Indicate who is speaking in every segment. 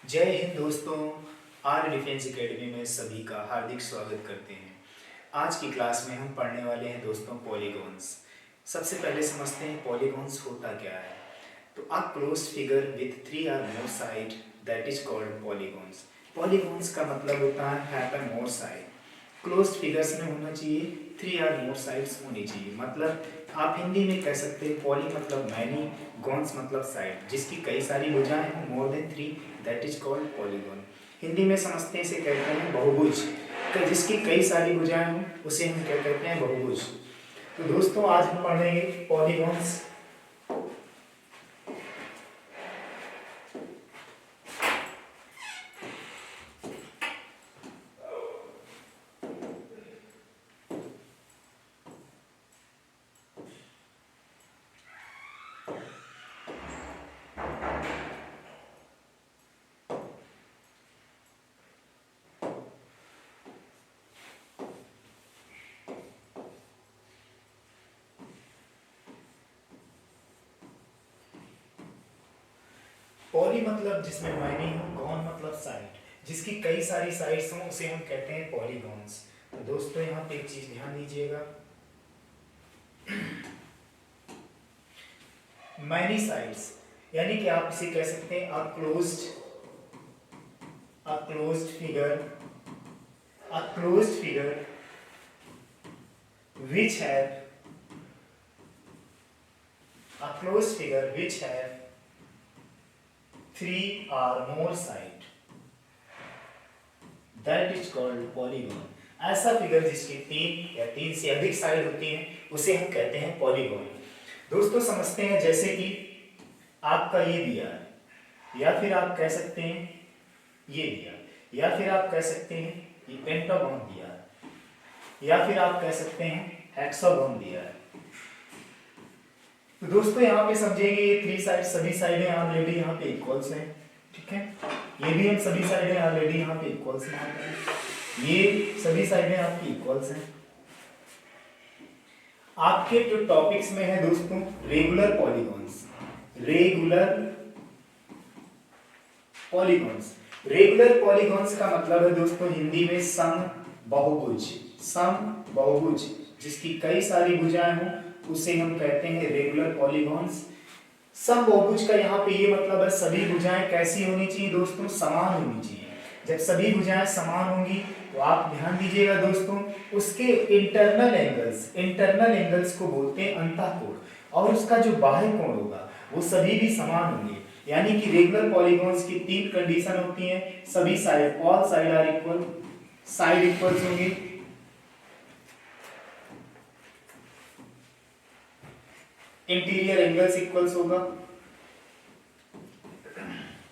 Speaker 1: जय हिंद दोस्तों। Are defence academy में सभी का हार्दिक स्वागत करते हैं। आज की क्लास में हम पढ़ने वाले हैं दोस्तों पॉलीगॉन्स। सबसे पहले समझते हैं पॉलीगॉन्स होता क्या है। तो a closed figure with 3 or more side that is called polygons. Polygons का मतलब होता है have a more side. Closed figures में होना चाहिए 3 or more साइड्स होनी चाहिए। मतलब आप हिंदी में कह सकते हैं पॉली मतलब मैनी, गॉन्स मतलब साइड, जिसकी कई सारी भुजाएं हों more than 3 that is called polygon. Hindi में समझते हैं इसे कहते हैं बहुभुज। जिसकी कई सारी भुजाएं हों उसे हम क्या कहते हैं बहुभुज। तो दोस्तों आज हम पढ़ेंगे पॉलीगॉन्स। पॉली मतलब जिसमें मैनी हो, गॉन मतलब साइड, जिसकी कई सारी साइड्स हों उसे हम कहते हैं पॉलीगॉन्स। तो दोस्तों यहाँ पे एक चीज ध्यान दीजिएगा, मैनी साइड्स यानी कि आप इसे कह सकते हैं a closed figure which have three or more side that is called polygon। ऐसा फिगर जिसके 3 या 3 से अधिक साइड होती हैं उसे हम कहते हैं पॉलीगॉन। दोस्तों समझते हैं, जैसे कि आपका ये दिया है, या फिर आप कह सकते हैं ये दिया, या फिर आप कह सकते हैं ये पेंटागन दिया है, या फिर आप कह सकते हैं हेक्सागन दिया है। तो दोस्तों यहाँ पे समझेंगे ये 3 साइड सभी साइडें ऑलरेडी यहाँ पे इक्वल्स हैं, ठीक है। ये भी हम सभी साइडें ऑलरेडी यहाँ पे इक्वल्स हैं, ये सभी साइडें आपकी इक्वल्स हैं। आपके जो टॉपिक्स में है दोस्तों रेगुलर पॉलीगॉन्स। रेगुलर पॉलीगॉन्स का मतलब है दोस्तों हिंदी में समबाहुभुज। जिसकी कई सारी भुजाएं हों उसे हम कहते हैं रेगुलर पॉलीगॉन्स। समबाहुभुज का यहाँ पे ये मतलब है सभी भुजाएं कैसी होनी चाहिए दोस्तों, समान होनी चाहिए। जब सभी भुजाएं समान होंगी तो आप ध्यान दीजिएगा दोस्तों, उसके इंटरनल एंगल्स को बोलते हैं अंतःकोण, और उसका जो बाह्य कोण होगा वो सभी भी समान होंगे। यानी कि रेगुलर पॉलीगॉन्स की 3 कंडीशन होती हैं, सभी side all side are equal, side equals होंगी, इंटीरियर एंगल्स इक्वल्स होगा,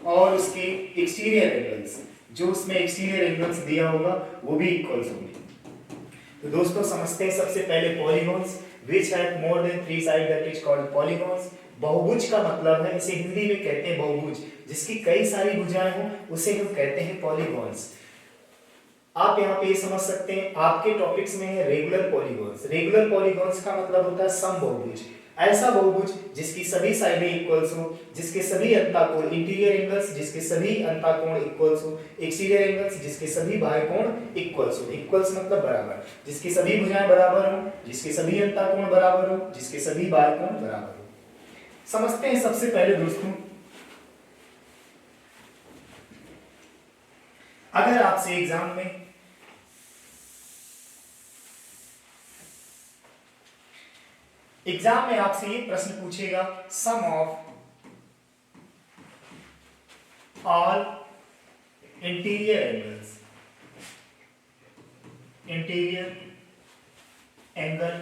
Speaker 1: और उसके एक्सटीरियर एंगल्स, जो उसमें एक्सटीरियर एंगल्स दिया होगा वो भी इक्वल्स होंगे। तो दोस्तों समझते हैं सबसे पहले polygons which have more than 3 sides that is called polygons। बहुभुज का मतलब है, इसे हिंदी में कहते हैं बहुभुज, जिसकी कई सारी भुजाएं हों उसे हम कहते हैं पॉलीगॉन्स। आप यहाँ पे ये समझ सकते हैं आपके टॉपिक्स में है रेगुलर पॉलीगॉन्स का मतलब होता है समबाहुभुज। ऐसा बहुभुज जिसकी सभी साइडें इक्वल्स हो, जिसके सभी अंतःकोण इंटीरियर एंगल्स, जिसके सभी अंतःकोण इक्वल्स हो, एक्सटीरियर एंगल्स जिसके सभी बाह्य कोण इक्वल्स हो। इक्वल्स मतलब बराबर, जिसकी सभी भुजाएं बराबर हो, जिसके सभी अंतःकोण बराबर हो, जिसके सभी बाह्य कोण बराबर हो। समझते हैं सबसे पहले दोस्तों, अगर आपसे एग्जाम में आपसे ये प्रश्न पूछेगा sum of all interior angle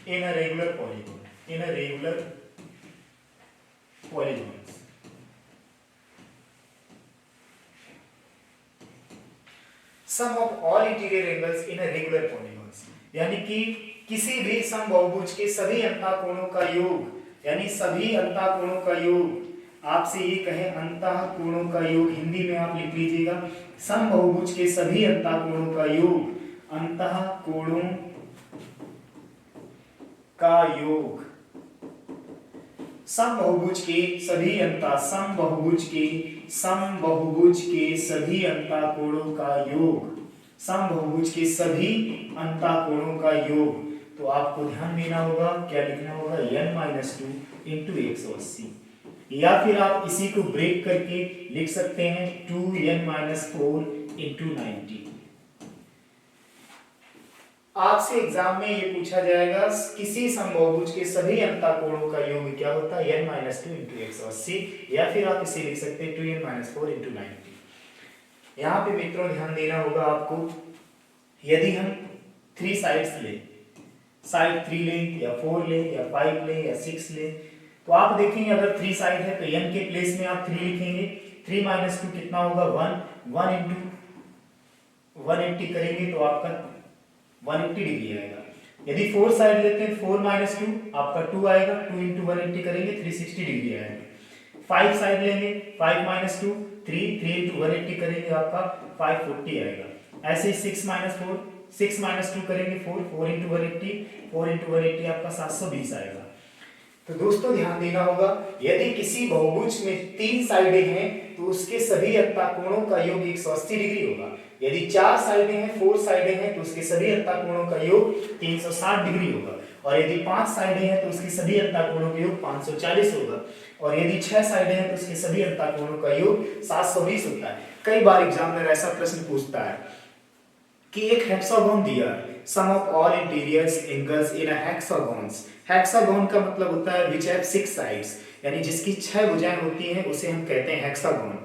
Speaker 1: in a regular polygons। Sum of all interior angles in a regular polygons, यानी कि किसी भी समबाहुभुज के सभी अंतःकोणों का योग, यानी सभी अंतःकोणों का योग, आपसे ये कहें अंतःकोणों का योग, हिंदी में आप लिख लीजिएगा समबाहुभुज के सभी अंतःकोणों का योग, अंतःकोणों का योग समबहुभुज के सभी अंतःकोणों का योग, समबहुभुज के सभी अंतःकोणों का योग। तो आपको ध्यान देना होगा, क्या लिखना होगा, n-2 इंटू 180, या फिर आप इसी को ब्रेक करके लिख सकते हैं 2n-4 इंटू 90। आपसे एग्जाम में ये पूछा जाएगा किसी समबहुभुज के सभी अंतःकोणों का योग क्या होता है, n-2 इंटू 180, या फिर आप इसे लिख सकते हैं 2n-4 इंटू 90। यहाँ पे मित्रों ध्यान देना होगा आपको, यदि हम 3 साइड्स लें, साइड 3 लें या 4 लें या 5 लें या 6 लें, तो आप देखेंगे अगर 3 साइड है तो n के प्लेस में आप 3 लिखेंगे, 3 - 2 कितना होगा 1 इंटू 180 करेंगे तो आपका 180 डिग्री आएगा। यदि 4 साइड लेते हैं 4 - 2 आपका 2 आएगा, 2 इंटू 180 करेंगे 360 डिग्री आएगा। 5 साइड लेंगे 5 - 2 3 इंटू 180 करेंगे आपका 540 आएगा। ऐसे ही 6 - 2 करेंगे 4 इंटू 180 आपका 720 आएगा। तो दोस्तों ध्यान देना होगा, यदि किसी बहुभुज में 3 साइडें हैं तो उसके सभी अंतःकोणों का योग 180 डिग्री होगा। यदि 4 साइडें हैं, 4 साइडें हैं तो उसके सभी अंतःकोणों का योग 360 डिग्री होगा। और यदि 5 साइडें हैं तो उसके सभी अंतःकोणों का योग 540 होगा। और यदि 6 साइडें हैं तो उसके सभी अंतःकोणों का योग 720 होता है। कई बार एग्जामिनर ऐसा प्रश्न पूछता है कि एक हेक्सागोन दिया है, sum of all interiors angles in a hexagons. Hexagon का मतलब होता है व्हिच हैव 6 साइड्स, यानी जिसकी 6 भुजाएं होती हैं उसे हम कहते हैं हेक्सागोन।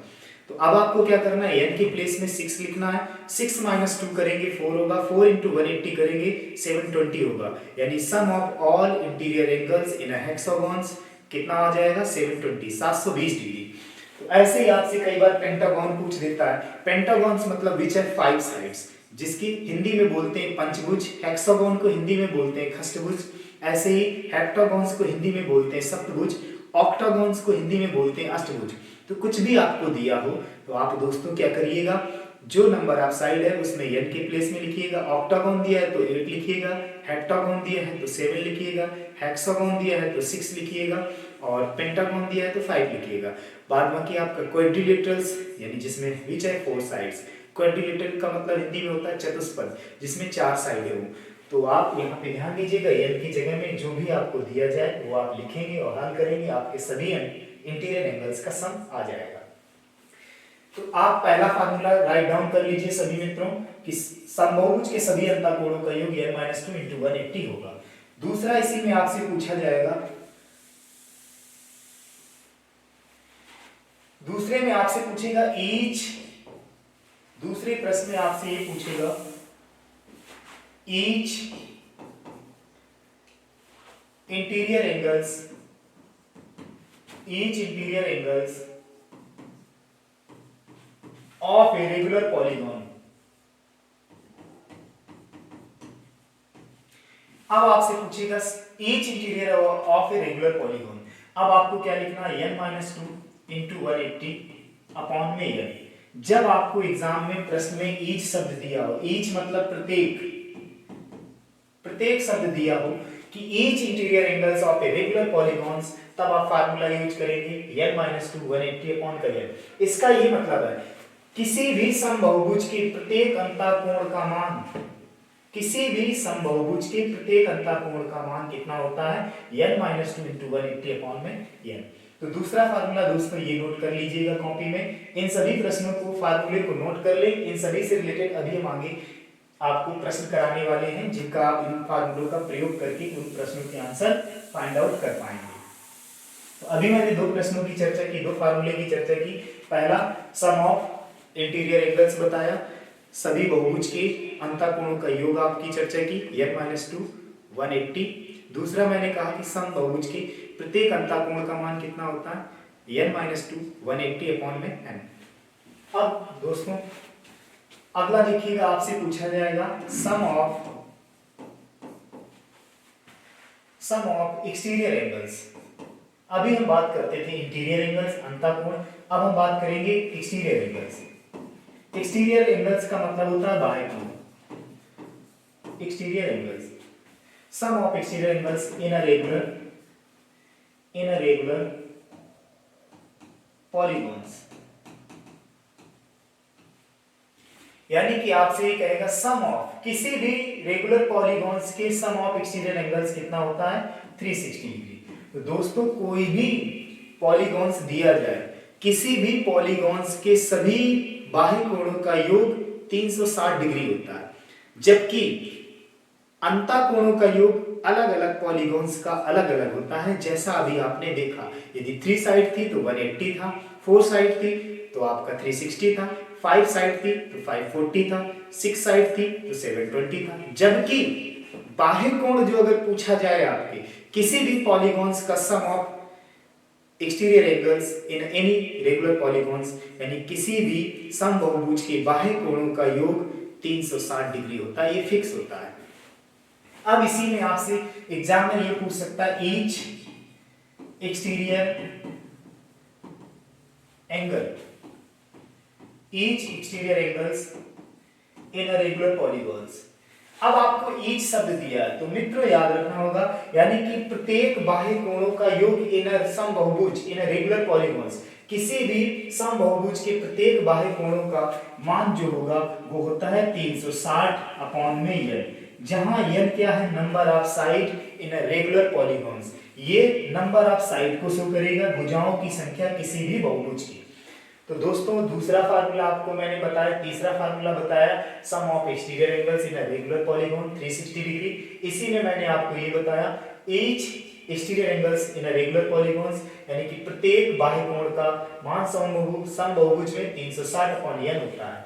Speaker 1: तो अब आपको क्या करना है, n के प्लेस में 6 लिखना है, 6 - 2 करेंगे 4 होगा, 4 इंटू 180 करेंगे 720 होगा, यानी sum of all interior angles in a hexagons कितना आ जाएगा 720 720 डिग्री। तो ऐसे ही आपसे कई बार पेंटागन पूछ देता है। पेंटागन्स मतलब व्हिच हैव 5 साइड्स, जिसकी हिंदी में बोलते हैं पंचभुज, हेक्सागोन को हिंदी में बोलते हैं खष्टभुज, ऐसे ही हेप्टागोन्स को हिंदी में बोलते हैं सप्तभुज, ऑक्टागोन्स को हिंदी में बोलते हैं अष्टभुज। तो कुछ भी आपको दिया हो तो आप दोस्तों क्या करिएगा, जो नंबर ऑफ साइड है उसमें n के प्लेस में लिखिएगा। ऑक्टागोन दिया है तो 8 लिखिएगा, हेप्टागोन दिया है तो 7 लिखिएगा, हेक्सागोन दिया है तो 6 लिखिएगा, और पेंटागोन दिया है तो 5 लिखिएगा। बाद बाकी आपका क्वाड्रिलेटरल्स, यानी जिसमें व्हिच है 4 साइड्स। क्वाड्रिलेटरल का मतलब हिंदी में होता है चतुष्पद, जिसमें 4 साइडें हो। तो आप यहाँ पे ध्यान दीजिएगा, n की जगह में जो भी आपको दिया जाए वो आप लिखेंगे और हल करेंगे, आपके सभी इंटीरियर एंगल्स का सम आ जाएगा। तो आप पहला फार्मूला राइट डाउन कर लीजिए सभी मित्रों कि समबहुभुज के सभी अंतःकोणों का योग n-2 इंटू 180 होगा। दूसरा इसी में आपसे पूछा जाएगा, दूसरे में आपसे पूछेगा दूसरे प्रश्न में आपसे ये पूछेगा each interior angles of a regular polygon। अब आपसे पूछेगा each interior of a regular polygon। अब आपको क्या लिखना है, n-2 इंटू 180 अपॉन में n। जब आपको एग्जाम में प्रश्न में each शब्द दिया हो, each मतलब प्रत्येक शब्द दिया हो कि each interior angles of a regular polygons, तब आप फार्मूला यूज करेंगे n-2 180 अपॉन का n। इसका ये मतलब है किसी भी समबहुभुज के प्रत्येक अंतःकोण का मान, किसी भी समबहुभुज के प्रत्येक अंतःकोण का मान कितना होता है, n-2 इंटू 180 अपॉन में n। तो दूसरा फार्मूला दोस्तों ये नोट कर लीजिएगा कॉपी में। इन सभी प्रश्नों को, फार्मूले को नोट कर लें। इन सभी से रिलेटेड अभी हम आगे आपको प्रश्न कराने वाले हैं, जिनका आप इन फार्मूलों का प्रयोग करके उन प्रश्नों के आंसर फाइंड आउट कर पाएंगे। तो अभी मैंने 2 प्रश्नों की चर्चा की, 2 फार्मूले की चर्चा की। पहला सम ऑफ इंटीरियर एंगल्स बताया, सभी बहुभुज के अंतःकोणों का योग आपकी चर्चा की n-2 180। दूसरा मैंने कहा कि सम बहुभुज के प्रत्येक अंतःकोण का मान कितना होता है, n-2 180 अपॉन में n। अब दोस्तों अगला देखिएगा, आपसे पूछा जाएगा सम ऑफ एक्सटीरियर एंगल्स। अभी हम बात करते थे इंटीरियर एंगल्स, अंतःकोण। अब हम बात करेंगे एक्सटीरियर एंगल्स। एक्सटीरियर एंगल्स का मतलब होता है बाह्य कोण। Exterior angles, sum of exterior angles in a regular in a regular polygons, यानी कि आपसे ये कहेगा सम ऑफ किसी भी रेगुलर पॉलीगॉन्स के सम ऑफ एक्सटीरियर एंगल्स कितना होता है 360 डिग्री। तो दोस्तों कोई भी पॉलीगॉन्स दिया जाए, किसी भी पॉलीगॉन्स के सभी बाह्य कोणों का योग 360 डिग्री होता है, जबकि अंतःकोणों का योग अलग अलग पॉलीगॉन्स का अलग अलग होता है। जैसा अभी आपने देखा, यदि 3 साइड थी तो 180 था, 4 साइड थी तो आपका 360 था, 5 साइड थी तो 540 था, 6 साइड थी तो 720 था। जबकि बाह्य कोण जो अगर पूछा जाए आपके किसी भी पॉलीगॉन्स का sum of exterior angles in any regular polygons, यानी किसी भी समबाहुभुज के बाह्य कोणों का योग 360 डिग्री होता है, ये फिक्स होता है। अब इसी में आपसे एग्जाम में ये पूछ सकता है each exterior angle, each exterior angles in a regular polygons. अब आपको ईच शब्द दिया है तो मित्रों याद रखना होगा, यानी कि प्रत्येक बाह्य कोणों का योग इन अ समबाहुभुज इन अ रेगुलर पॉलीगॉन्स, किसी भी समबाहुभुज के प्रत्येक बाह्य कोणों का मान जो होगा वो होता है 360 अपॉन में n, जहां n क्या है number of side in a regular polygons, ये नंबर ऑफ साइड को शो करेगा, भुजाओं की संख्या किसी भी बहुभुज की। तो दोस्तों दूसरा फार्मूला आपको मैंने बताया, तीसरा फार्मूला बताया sum of exterior angles in a regular polygon 360 degree. इसी में मैंने आपको ये बताया each exterior angles in a regular polygons, यानी कि प्रत्येक बाह्य कोण का मान समबाहुभुज में 360 अपॉन n होता है।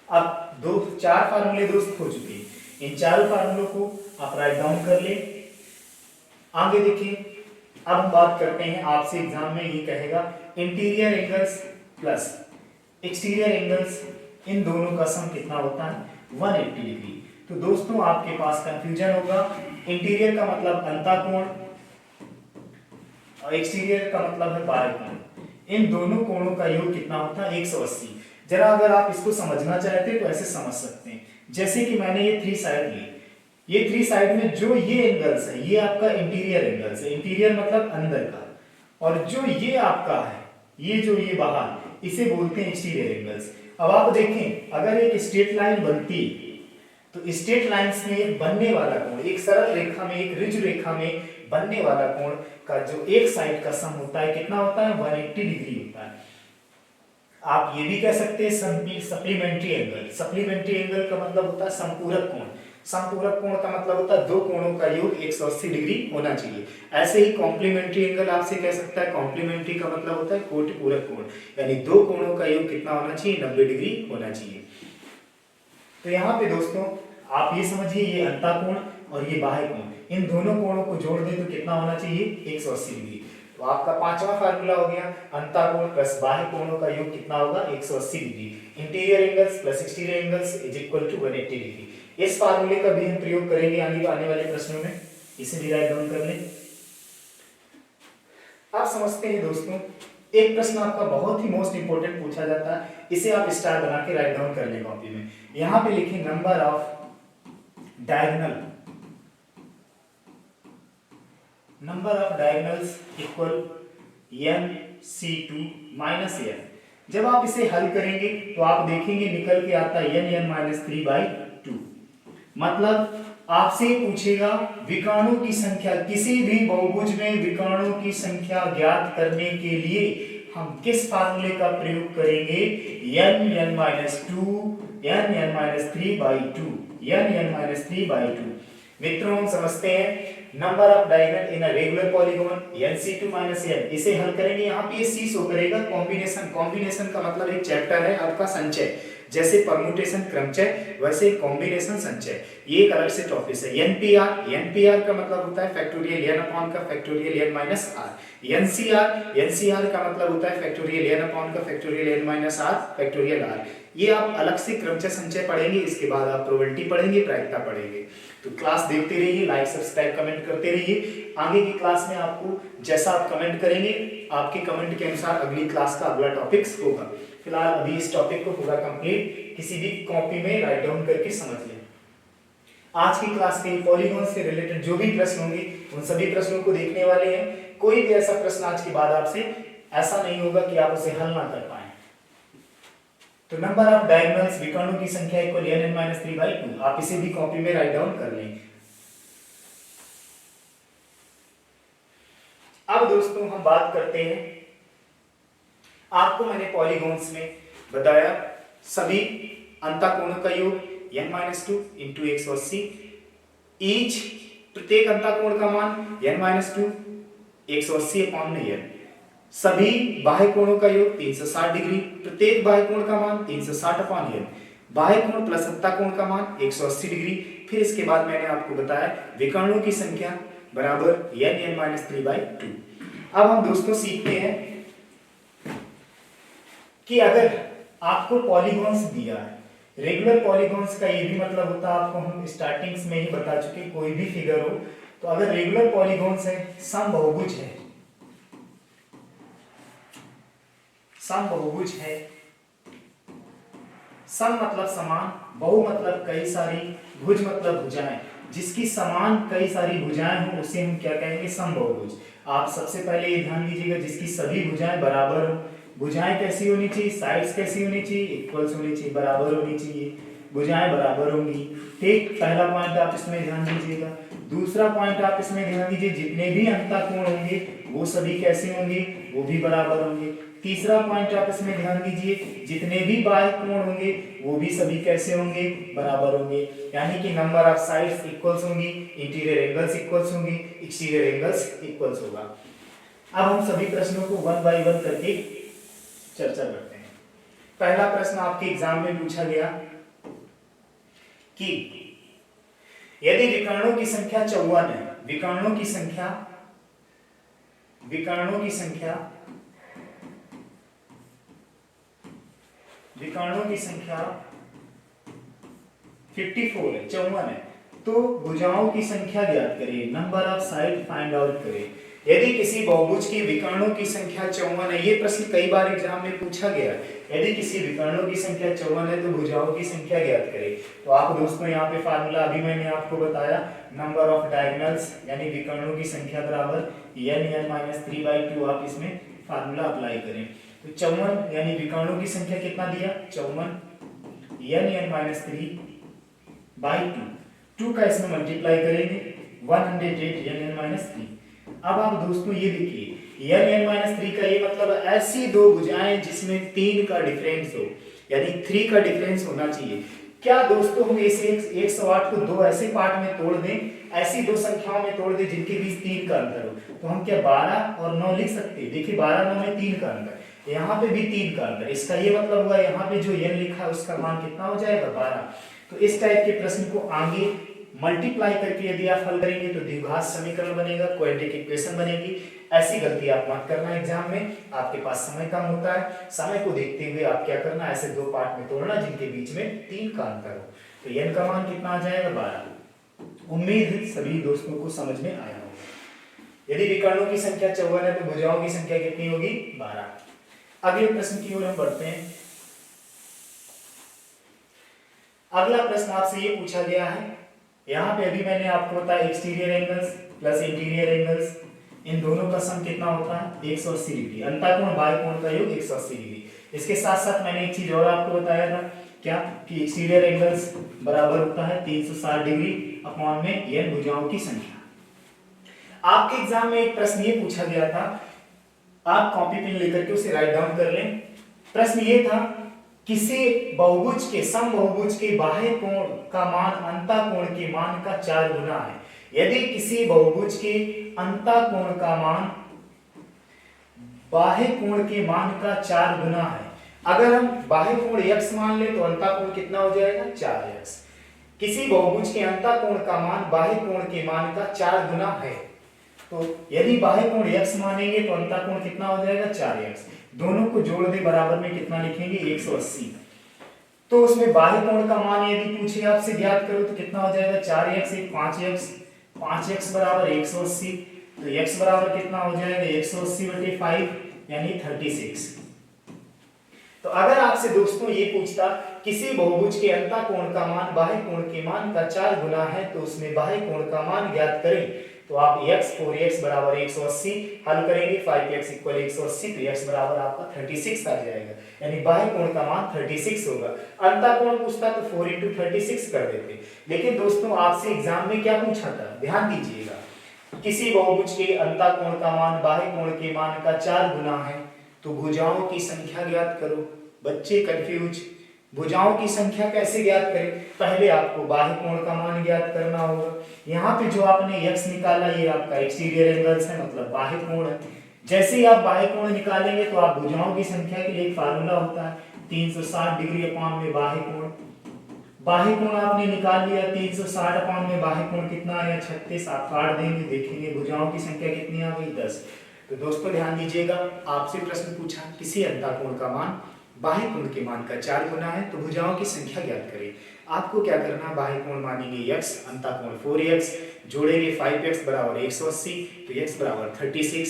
Speaker 1: अब 4 फार्मूले दोस्त हो चुके हैं, इन चारों फार्मूलों को आप राइट डाउन कर ले। आगे देखिए, अब हम बात करते हैं, आपसे एग्जाम में ये कहेगा interior angles plus exterior angles, इन दोनों का सम कितना होता है 180 डिग्री। तो दोस्तों आपके पास कंफ्यूजन होगा, इंटीरियर का मतलब अंतःकोण और एक्सटीरियर का मतलब है बाह्य कोण, इन दोनों कोणों का योग कितना होता है 180। जरा अगर आप इसको समझना चाहते हैं तो ऐसे समझ सकते हैं, जैसे कि मैंने ये 3 साइड ली, ये 3 साइड में जो ये एंगल्स है ये आपका इंटीरियर एंगल्स है, इंटीरियर मतलब अंदर का, और जो ये आपका है ये जो ये बाहर, इसे बोलते हैं एक्सटीरियर एंगल्स। अब आप देखें अगर एक स्ट्रेट लाइन बनती तो स्ट्रेट लाइंस में बनने वाला कोण, एक सरल रेखा में एक ऋजु रेखा में बनने वाला कोण का जो एक साइड का सम होता है कितना होता है 180 डिग्री होता है। आप ये भी कह सकते हैं सप्लीमेंट्री एंगल, सप्लीमेंट्री एंगल का मतलब होता है संपूरक कोण, संपूरक कोण का मतलब होता है दो कोणों का योग 180 डिग्री होना चाहिए। ऐसे ही कॉम्प्लीमेंट्री एंगल आपसे कह सकता है, कॉम्प्लीमेंट्री का मतलब होता है कोटिपूरक कोण, यानी दो कोणों का योग कितना होना चाहिए 90 डिग्री होना चाहिए। तो यहाँ पे दोस्तों आप ये समझिए ये अंतःकोण और ये बाह्य कोण, इन दोनों कोणों को जोड़ दें तो कितना होना चाहिए 180 डिग्री। तो आपका पांचवा फार्मूला हो गया अंतःकोण प्लस बाह्य कोणों का योग कितना होगा 180 degree, interior angles plus exterior angles is equal to 180 degree. इस फार्मूले का भी हम प्रयोग करेंगे आने वाले प्रश्नों में, इसे भी राइट डाउन कर लें। आप समझते हैं दोस्तों, एक प्रश्न आपका बहुत ही मोस्ट इंपोर्टेंट पूछा जाता है, इसे आप स्टार बना के राइट डाउन कर लें कॉपी में। यहां पे लिखें number of diagonals equal nc2 minus n। जब आप इसे हल करेंगे तो आप देखेंगे निकल के आता है n(-3/2)। मतलब आपसे पूछेगा विकर्णों की संख्या, किसी भी बहुभुज में विकर्णों की संख्या ज्ञात करने के लिए हम किस फार्मूले का प्रयोग करेंगे n(-3/2)। मित्रों हम समझते हैं number of diagonal in a regular polygon nc2 minus n, इसे हल करेंगे। यहाँ पे ये c शो करेगा कॉम्बिनेशन, कॉम्बिनेशन का मतलब एक चैप्टर है आपका संचय, जैसे परम्यूटेशन क्रमचय वैसे कॉम्बिनेशन संचय, ये एक अलग से टॉपिक है। एनपीआर का मतलब होता है फैक्टोरियल n अपॉन का factorial n minus r। NCR का मतलब होता है फैक्टोरियल n अपॉन का factorial n minus r factorial r। ये आप अलग से क्रमचय संचय पढ़ेंगे, इसके बाद आप प्रोबेबिलिटी पढ़ेंगे, प्रायिकता पढ़ेंगे। तो क्लास देखते रहिए, लाइक सब्सक्राइब कमेंट करते रहिए। आगे की क्लास में आपको जैसा आप कमेंट करेंगे आपके कमेंट के अनुसार अगली क्लास का अगला टॉपिक्स होगा। फिलहाल अभी इस टॉपिक को पूरा कंप्लीट किसी भी कॉपी में राइट डाउन करके समझ लें। आज की क्लास के पॉलीगॉन से रिलेटेड जो भी प्रश्न होंगे उन सभी प्रश्नों को देखने वाले हैं। कोई भी ऐसा प्रश्न आज के बाद आपसे ऐसा नहीं होगा कि आप उसे हल ना कर पाए। तो नंबर ऑफ डायगोनल्स विकर्णों की संख्या इक्वल n(-3/2। आप इसे भी कॉपी में राइट डाउन कर लें। अब दोस्तों हम बात करते हैं, आपको मैंने पॉलीगॉन्स में बताया सभी अंतःकोणों का योग n-2 इंटू 180, ईच प्रत्येक अंतःकोण का मान n-2 180/n, सभी बाह्य कोणों का योग 360 डिग्री, प्रत्येक बाह्य कोण का मान 360/n, बाह्य कोण प्लस अंतःकोण का मान 180 डिग्री। फिर इसके बाद मैंने आपको बताया विकर्णों की संख्या बराबर n(-3/2। अब हम दोस्तों सीखते हैं कि अगर आपको पॉलीगॉन्स दिया है, रेगुलर पॉलीगॉन्स का ये भी मतलब होता है, आपको हम स्टार्टिंग्स में ही बता चुके, कोई भी फिगर हो तो अगर रेगुलर पॉलीगॉन्स है, समबाहुभुज है, समबाहुभुज है, सम मतलब समान, बहु मतलब कई सारी, भुज मतलब भुजाएं, जिसकी समान कई सारी भुजाएं हो उसे हम क्या कहेंगे, समबाहुभुज। आप सबसे पहले ये ध्यान दीजिएगा जिसकी सभी भुजाएं बराबर हो। भुजाएं कैसी होनी चाहिए, साइड्स कैसी होनी चाहिए, इक्वल्स होनी चाहिए, बराबर होनी चाहिए, भुजाएं बराबर होंगी। ठीक, पहला पॉइंट आप इसमें ध्यान दीजिएगा। दूसरा पॉइंट आप इसमें ध्यान दीजिए, जितने भी अंतःकोण होंगे वो सभी कैसे होंगे, वो भी बराबर होंगे। तीसरा पॉइंट आप इसमें ध्यान दीजिए, जितने भी बाह्य कोण होंगे वो भी सभी कैसे होंगे, बराबर होंगे, यानी कि नंबर ऑफ साइड्स इक्वल्स होंगी, इंटीरियर एंगल्स इक्वल्स होंगी, एक्सटीरियर एंगल्स इक्वल्स होगा। अब हम सभी प्रश्नों को वन बाय वन करके चर्चा करते हैं। पहला प्रश्न आपके एग्जाम में पूछा गया कि यदि विकर्णों की संख्या 54 है, विकर्णों की संख्या 54 है, 54 है, तो भुजाओं की संख्या ज्ञात करें, number of side find out करें। यदि किसी बहुभुज की विकर्णों की संख्या 54 है, ये प्रश्न कई बार एग्जाम में पूछा गया है, यदि किसी विकर्णों की संख्या 54 है तो भुजाओं की संख्या ज्ञात करें। तो आप दोस्तों यहाँ पे फार्मूला अभी मैंने आपको बताया, नंबर ऑफ डायगोनल्स यानी विकर्णों की संख्या बराबर n(-3/2। आप इसमें फार्मूला अप्लाई करें तो 54 यानी विकर्णों की संख्या कितना दिया, 54 n(-3/2, 2 का इसमें मल्टीप्लाई करेंगे 108 n(-3। अब आप दोस्तों ये देखिए n(-3) का ये मतलब ऐसी दो भुजाएं जिसमें 3 का डिफरेंस हो, यानी 3 का डिफरेंस होना चाहिए। क्या दोस्तों हम इस 108 को दो ऐसे पार्ट में तोड़ दें, ऐसी दो संख्याओं में तोड़ दें जिनके बीच 3 का अंतर हो, तो हम क्या 12 और 9 लिख सकते हैं। देखिए 12 9 में 3 का अंतर, यहाँ पे भी 3 का अंतर, इसका ये मतलब हुआ यहाँ पे जो n लिखा है उसका मान कितना हो जाएगा, 12। तो इस टाइप के प्रश्न को आगे मल्टीप्लाई करके यदि आप हल करेंगे तो द्विघात समीकरण बनेगा, क्वाड्रेटिक इक्वेशन बनेगी। ऐसी गलती आप मत करना एग्जाम में, आपके पास समय कम होता है, समय को देखते हुए आप क्या करना, ऐसे दो पार्ट में तोड़ना जिनके बीच में 3 का अंतर हो। तो n का मान कितना आ जाएगा, 12। उम्मीद है सभी दोस्तों को समझ में आया होगा। यदि विकर्णों की संख्या 54 है तो भुजाओं की संख्या कितनी होगी, 12। अगले प्रश्न की ओर हम बढ़ते हैं। अगला प्रश्न आपसे ये पूछा गया है, यहाँ पे अभी मैंने आपको बताया exterior angles plus interior angles, इन दोनों का सम कितना होता है, 180 डिग्री। अंतःकोण बाह्य कोण का योग 180 डिग्री। इसके साथ साथ मैंने एक चीज और आपको बताया था, क्या कि एक्सटीरियर एंगल्स बराबर होता है 360 डिग्री अपॉन में n भुजाओं की संख्या। आपके एग्जाम में एक प्रश्न ये पूछा गया था, आप कॉपी पेन लेकर के उसे राइट डाउन कर लें। प्रश्न ये था, किसी बहुभुज के समबाहुभुज के बाह्य कोण का मान अंतःकोण के मान का 4 गुना है। यदि किसी बहुभुज के अंतःकोण का मान बाह्य कोण के मान का 4 गुना है, अगर हम बाह्य कोण x मान ले तो अंतःकोण कितना हो जाएगा, 4x। किसी बहुभुज के अंतःकोण का मान बाह्य कोण के मान का 4 गुना है, तो यदि बाह्य कोण x मानेंगे तो अंतःकोण कितना हो जाएगा, 4x। दोनों को जोड़ दे बराबर में कितना लिखेंगे, 180। तो उसमें बाह्य कोण का मान यदि पूछे आपसे ज्ञात करो तो कितना हो जाएगा, 4x 5x, 5x बराबर 180। तो x बराबर कितना हो जाएगा, 180/5 यानी 36। तो अगर आपसे दोस्तों ये पूछता किसी बहुभुज के अंतःकोण का मान बाह्य कोण के मान का 4 गुना है तो उसमें बाह्य कोण का मान ज्ञात करें, तो आप x 4x बराबर 180 हल करेंगे, 5x इक्वल 180 तो x बराबर आपका 36 आ जाएगा, यानी बाह्य कोण का मान 36 होगा। अंतःकोण पूछता तो 4 into 36 कर देते, लेकिन दोस्तों आपसे एग्जाम में क्या पूछा था, ध्यान दीजिएगा, किसी बहुभुज के अंतःकोण का मान बाह्य कोण के मान का 4 गुना है तो भुजाओं की संख्या ज्ञात करो। बच्चे कंफ्यूज, भुजाओं की संख्या कैसे ज्ञात करें, पहले आपको बाह्य कोण का मान ज्ञात करना होगा। यहाँ पे जो आपने x निकाला ये आपका एक्सटीरियर एंगल्स है, मतलब बाह्य कोण है। जैसे ही आप बाह्य कोण निकालेंगे तो आप भुजाओं की संख्या के लिए एक फार्मूला होता है 360 डिग्री अपॉन में बाह्य कोण। बाह्य कोण आपने निकाल लिया 360 अपॉन में बाह्य कोण कितना आया 36, आप काट देंगे, देखेंगे भुजाओं की संख्या कितनी आ गई 10। तो दोस्तों ध्यान दीजिएगा, आपसे प्रश्न पूछा किसी अंतःकोण का मान बाह्य कोण के मान का 4 गुना है तो भुजाओं की संख्या ज्ञात करें। आपको क्या करना, बाह्य कोण मानेंगे x, अंतःकोण 4x, जोड़ेंगे 5x बराबर 180 तो x बराबर 36।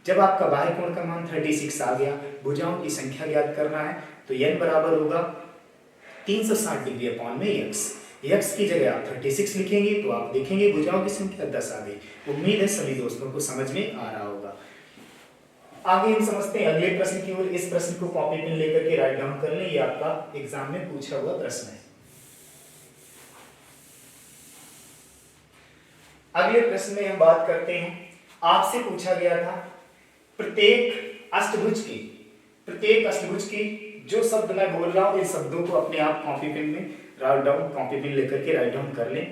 Speaker 1: जब आपका बाह्य कोण का मान 36 आ गया, भुजाओं की संख्या ज्ञात करना है तो n बराबर होगा 360 डिग्री अपॉन में x की जगह आप 36 लिखेंगे तो आप देखेंगे भुजाओं की संख्या 10 आ गई। उम्मीद है सभी दोस्तों को समझ में आ रहा होगा। आगे हम समझते हैं अगले प्रश्न की ओर। इस प्रश्न को कॉपी पेन लेकर के राइट डाउन कर लें, ये आपका एग्जाम में पूछा हुआ प्रश्न है। अगले प्रश्न में हम बात करते हैं, आपसे पूछा गया था प्रत्येक अष्टभुज की जो शब्द मैं बोल रहा हूं, इन शब्दों को अपने आप कॉपी पेन में राइट डाउन, कॉपी पेन लेकर के राइट डाउन कर लें।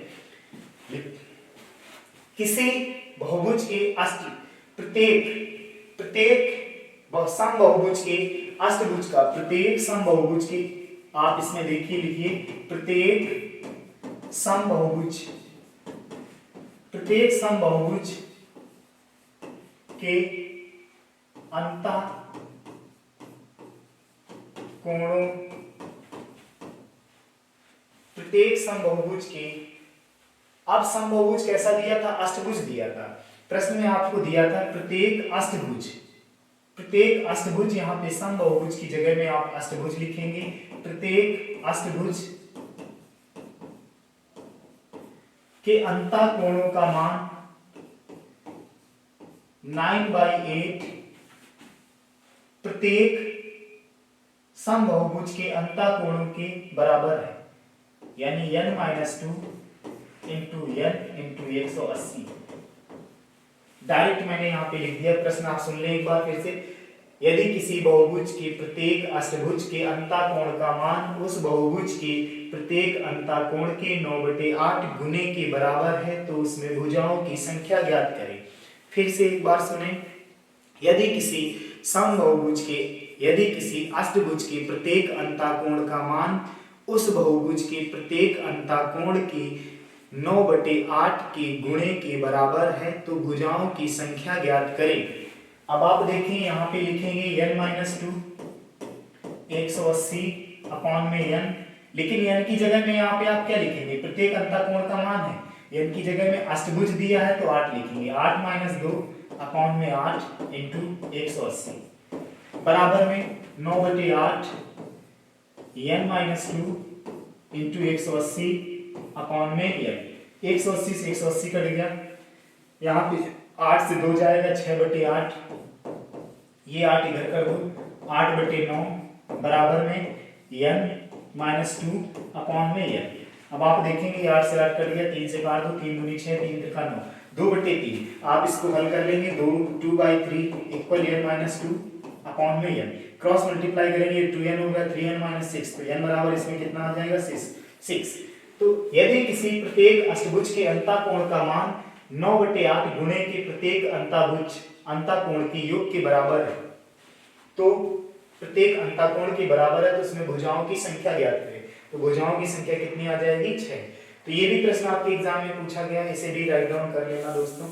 Speaker 1: किसी बहुभुज के प्रत्येक समबाहुभुज के अष्टभुज का प्रत्येक समबाहुभुज के, आप इसमें देखिए लिखिए प्रत्येक समबाहुभुज के अंतःकोणों, प्रत्येक समबाहुभुज के, अब समबाहुभुज कैसा दिया था, अष्टभुज दिया था। प्रश्न में आपको दिया था प्रत्येक अष्टभुज, यहाँ पे समबाहुभुज की जगह में आप अष्टभुज लिखेंगे। प्रत्येक अष्टभुज के अंतःकोणों का मान 9/8 प्रत्येक समबाहुभुज के अंतःकोणों के बराबर है, यानी n-2 into n into 180। Direct मैंने यहाँ पे लिख दिया। प्रश्न आप सुन लें एक बार फिर से, यदि किसी बहुभुज के प्रत्येक अष्टभुज के अंतःकोण का मान उस बहुभुज के प्रत्येक अंतःकोण के 9/8 गुने के बराबर है तो उसमें भुजाओं की संख्या ज्ञात करें। फिर से एक बार सुने, यदि किसी अष्टभुज के प्रत्येक अंतःकोण का मान उस बहुभुज के प्रत्येक अंतःकोण के 9/8 के गुणे के बराबर है तो भुजाओं की संख्या ज्ञात करें। अब आप देखें यहाँ पे लिखेंगे n-2 180 अपॉन में n, लेकिन n की जगह में यहाँ पे आप क्या लिखेंगे, प्रत्येक अंतःकोण का मान है, n की जगह में अष्टभुज दिया है तो 8 लिखेंगे। 8 - 2 अपॉन में 8 इंटू 180 बराबर में 9/8 n-2 इंटू 180 अपॉन में n। 180 से 180 कट गया, यहाँ पे 8 से 2 जाएगा 6/8, ये 8 इधर कर दो 8/9 बराबर में n-2 अपॉन में n। अब आप देखेंगे 8 से 8 कट गया, 3 से काट दो, 3 दूनी 6, 3 त्रिका 9, 2/3। आप इसको हल कर लेंगे, 2/3 इक्वल n-2 अपॉन में n। क्रॉस मल्टीप्लाई करेंगे 2n होगा 3n-6 तो n बराबर इसमें कितना आ जाएगा 6। तो यदि किसी प्रत्येक अष्टभुज के अंतःकोण का मान 9/8 गुणे के प्रत्येक अंतःकोण के योग के बराबर है, तो प्रत्येक अंतःकोण के बराबर है तो उसमें भुजाओं की संख्या ज्ञात करें। तो भुजाओं की संख्या कितनी आ जाएगी 6। तो ये भी प्रश्न आपके एग्जाम में पूछा गया, इसे भी राइट डाउन कर लेना दोस्तों।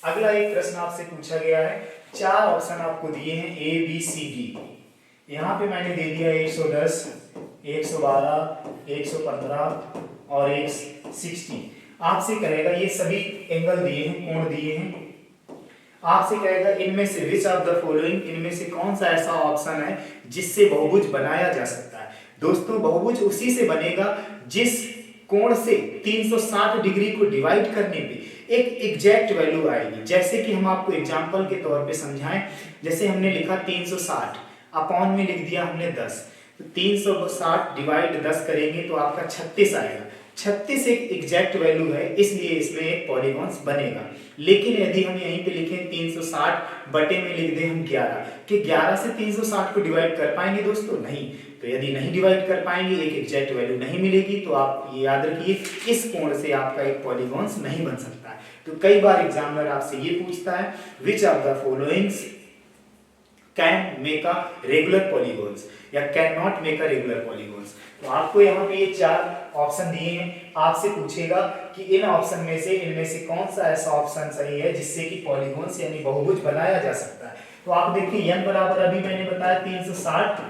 Speaker 1: अगला एक प्रश्न आपसे पूछा गया है, 4 ऑप्शन आपको दिए हैं A B C D। यहाँ पे मैंने दे दिया 110, 112, 115 और 160। आपसे कहेगा ये सभी एंगल दिए हैं, कोण दिए हैं, आपसे कहेगा इनमें से विच ऑफ द फॉलोइंग, इनमें से कौन सा ऐसा ऑप्शन है जिससे बहुभुज बनाया जा सकता है। दोस्तों बहुभुज उसी से बनेगा जिस कोण से 360 डिग्री को डिवाइड करने पे एक एग्जैक्ट वैल्यू आएगी। जैसे कि हम आपको एग्जांपल के तौर पे समझाएं, जैसे हमने लिखा 360 अपॉन में लिख दिया हमने 10, तो 360 डिवाइड 10 करेंगे तो आपका 36 आएगा। 36 एक एग्जैक्ट वैल्यू है, इसलिए इसमें एक पॉलीगॉन्स बनेगा। लेकिन यदि हम यहीं पे लिखें 360 बटे में लिख दें हम 11, कि 11 से 360 को डिवाइड कर पाएंगे दोस्तों? नहीं। तो यदि नहीं डिवाइड कर पाएंगे, एक एग्जैक्ट वैल्यू नहीं मिलेगी, तो आप ये याद रखिए इस कोण से आपका एक पॉलीगॉन्स नहीं बन सकता है। तो कई बार एग्जामिनर आपसे ये पूछता है which of the followings can make a regular polygons या can not make a regular polygons. तो आपको यहाँ पे ये 4 ऑप्शन दिए हैं, आपसे पूछेगा कि इन ऑप्शन में से इनमें से कौन सा ऐसा ऑप्शन सही है जिससे कि पॉलीगॉन्स यानी बहुभुज बनाया जा सकता है। तो आप देखिए n बराबर अभी मैंने बताया 360,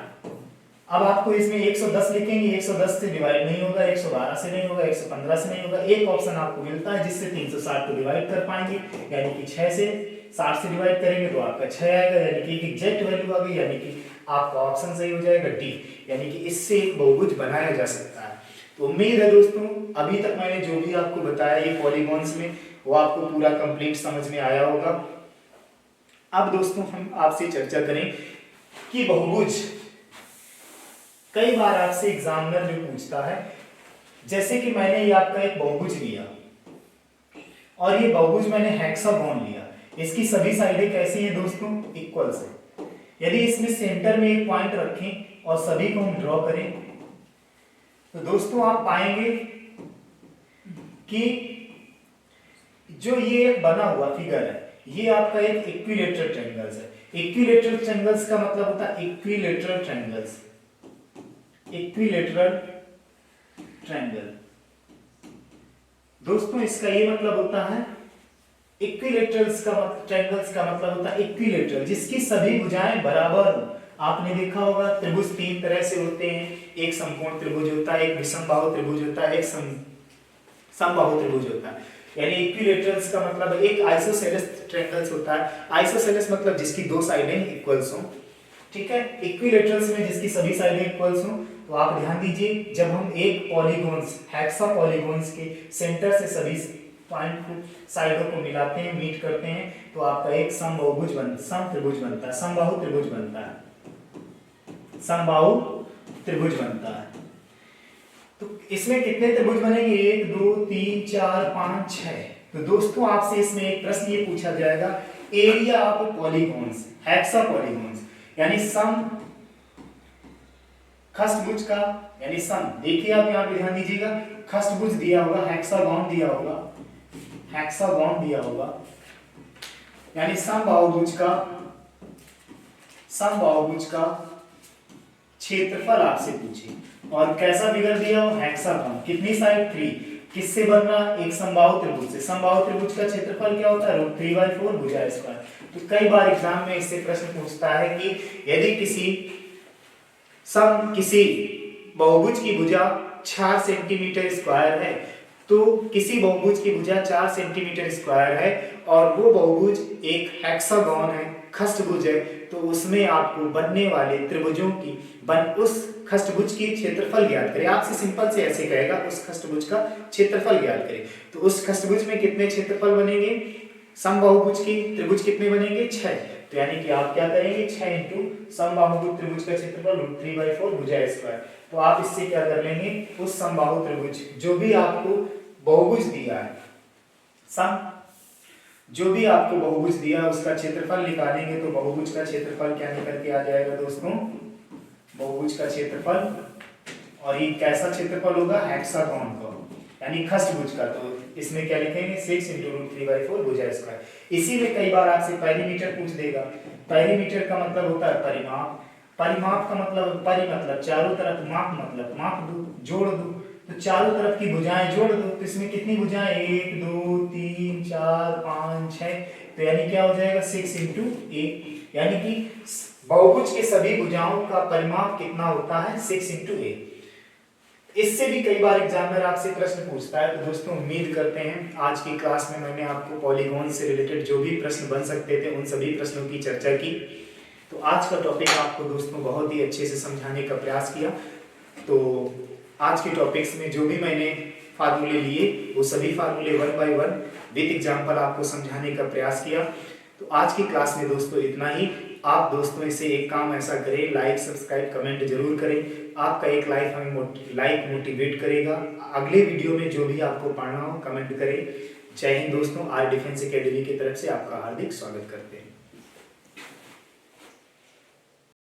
Speaker 1: अब आपको इसमें 110 लिखेंगे, 110 से डिवाइड नहीं होगा, 112 से नहीं होगा, 115 से नहीं होगा। एक ऑप्शन आपको मिलता है जिससे 360 को डिवाइड कर पाएंगे, यानी कि 6 से 60 से डिवाइड करेंगे तो आपका 6 आएगा, यानी कि एक एग्जैक्ट वैल्यू आ गई, यानी कि आपका ऑप्शन सही हो जाएगा डी, यानी कि इससे एक बहुभुज बनाया जा सकता है। तो उम्मीद है दोस्तों अभी तक मैंने जो भी आपको बताया ये पॉलीगॉन्स में, वो आपको पूरा कंप्लीट समझ में आया होगा। अब दोस्तों हम आपसे चर्चा करें कि बहुभुज, कई बार आपसे एग्जामिनर जो पूछता है, जैसे कि मैंने ये आपका एक बहुभुज लिया और ये बहुभुज मैंने हेक्सागोन लिया, इसकी सभी साइडें कैसी हैं दोस्तों? इक्वल से। यदि इसमें सेंटर में एक पॉइंट रखें और सभी को हम ड्रॉ करें तो दोस्तों आप पाएंगे कि जो ये बना हुआ फिगर है ये आपका एक इक्विलेटरल ट्रायंगल्स है। इक्विलेटरल ट्रायंगल्स का मतलब होता है इक्विलेटरल ट्रायंगल्स, इक्विलेटरल ट्रायंगल दोस्तों इसका ये मतलब होता है, इक्विलेटरल्स का ट्रायंगल्स का मतलब होता है इक्विलेटरल, जिसकी सभी भुजाएं बराबर हो। आपने देखा होगा त्रिभुज 3 तरह से होते हैं, एक समकोण त्रिभुज होता है, एक विषमबाहु त्रिभुज होता है, एक समबाहु त्रिभुज होता है। यानी इक्विलेटरल्स का मतलब एक आइसोसेलेस ट्रायंगल्स होता है। आइसोसेलेस मतलब जिसकी 2 साइडें इक्वल्स हो, ठीक है। इक्विलेटरल्स में जिसकी सभी साइडें इक्वल्स हो। तो आप ध्यान दीजिए, जब हम एक पॉलीगॉन्स हेक्सा पॉलीगॉन्स के सेंटर से सभी पॉइंट को साइडों को मिलाते हैं, मीट करते हैं, तो आपका एक समबाहुभुज समत्रिभुज बनता है, समबाहु त्रिभुज बनता है, समबाहु त्रिभुज बनता है। तो इसमें कितने त्रिभुज बनेंगे? 1 2 3 4 5 6। तो दोस्तों आपसे इसमें एक प्रश्न ये पूछा जाएगा, area of polygons, hexa polygons, यानी सम खष्टभुज का, यानी सम। देखिए आप यहाँ पे ध्यान दीजिएगा, खष्टभुज दिया होगा, हेक्सागोन दिया होगा, हेक्सागोन दिया होगा, यानी समबाहुभुज का क्षेत्रफल आपसे पूछे और कैसा फिगर दिया हो? हेक्सागोन। कितनी साइड? 3। किससे बन रहा? एक समबाहु त्रिभुज से। समबाहु त्रिभुज का क्षेत्रफल क्या होता है? √3/4 भुजा स्क्वायर। तो कई बार एग्जाम में इससे प्रश्न पूछता है कि यदि किसी बहुभुज की भुजा 4 सेंटीमीटर स्क्वायर है, तो किसी बहुभुज की भुजा 4 सेंटीमीटर स्क्वायर है और वो बहुभुज एक हेक्सागोन है, खष्टभुज है, तो उसमें आपको बनने वाले त्रिभुजों की उस खष्टभुज की क्षेत्रफल ज्ञात करें। आपसे सिंपल से ऐसे कहेगा उस खष्टभुज का क्षेत्रफल ज्ञात करें। तो उस खष्टभुज में कितने क्षेत्रफल बनेंगे? समबाहुभुज की त्रिभुज कितने बनेंगे? 6। तो यानी कि आप क्या करेंगे? 6 इंटू समबाहुभुज त्रिभुज का क्षेत्रफल √3/4 भुजा स्क्वायर। तो आप इससे क्या कर लेंगे? उस समबाहु त्रिभुज जो भी आपको बहुभुज दिया है, जो भी आपको बहुभुज दिया उसका क्षेत्रफल निकालेंगे तो बहुभुज का क्षेत्रफल क्या निकल के आ जाएगा दोस्तों? बहुभुज का क्षेत्रफल, और ये कैसा क्षेत्रफल होगा? हेक्सागोन का, यानी खष्टभुज का। तो इसमें क्या लिखेंगे? 6 इंटू √3/4 भुजा स्क्वायर। इसी में कई बार आपसे पेरीमीटर पूछ देगा। पेरीमीटर का मतलब होता है परिमाप। परिमाप का मतलब मतलब चारों तरफ, माप मतलब माप दो, जोड़ दो। तो चारों तरफ की भुजाएं जोड़ दो, तो इसमें कितनी भुजाएं? 1 2 3 4 5 6। तो यानी क्या हो जाएगा? 6 इंटू 8, यानी कि बहुभुज के सभी भुजाओं का परिमाप कितना होता है? 6 इंटू 8। इससे भी कई बार एग्जामिनर आपसे प्रश्न पूछता है। तो दोस्तों उम्मीद करते हैं आज की क्लास में मैंने आपको पॉलीगॉन से रिलेटेड जो भी प्रश्न बन सकते थे उन सभी प्रश्नों की चर्चा की। तो आज का टॉपिक आपको दोस्तों बहुत ही अच्छे से समझाने का प्रयास किया। तो आज के टॉपिक्स में जो भी मैंने फार्मूले लिए वो सभी फार्मूले 1 बाय 1 विद एग्जाम्पल आपको समझाने का प्रयास किया। तो आज की क्लास में दोस्तों इतना ही। आप दोस्तों इसे एक काम ऐसा करें, लाइक सब्सक्राइब कमेंट जरूर करें। आपका एक लाइक हमें लाइक मोटिवेट करेगा। अगले वीडियो में जो भी आपको पढ़ना हो कमेंट करें। जय हिंद दोस्तों, आर डिफेंस एकेडमी की तरफ से आपका हार्दिक स्वागत करते हैं।